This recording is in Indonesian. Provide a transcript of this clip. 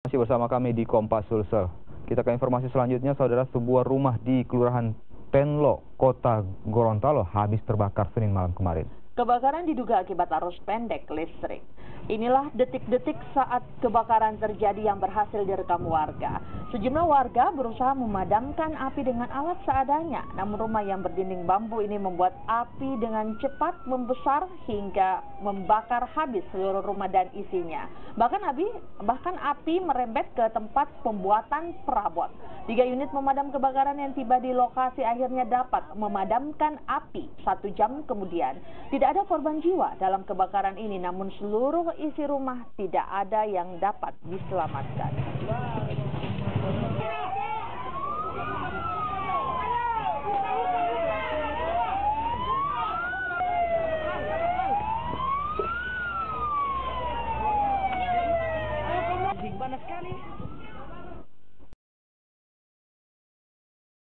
Masih bersama kami di Kompas Sulsel. Kita ke informasi selanjutnya, saudara. Sebuah rumah di Kelurahan Tenlo, Kota Gorontalo habis terbakar Senin malam kemarin. Kebakaran diduga akibat arus pendek listrik. Inilah detik-detik saat kebakaran terjadi yang berhasil direkam warga. Sejumlah warga berusaha memadamkan api dengan alat seadanya. Namun rumah yang berdinding bambu ini membuat api dengan cepat membesar hingga membakar habis seluruh rumah dan isinya. Bahkan api merembet ke tempat pembuatan perabot. 3 unit pemadam kebakaran yang tiba di lokasi akhirnya dapat memadamkan api 1 jam kemudian. Tidak ada korban jiwa dalam kebakaran ini, namun seluruh isi rumah tidak ada yang dapat diselamatkan. Panas sekali.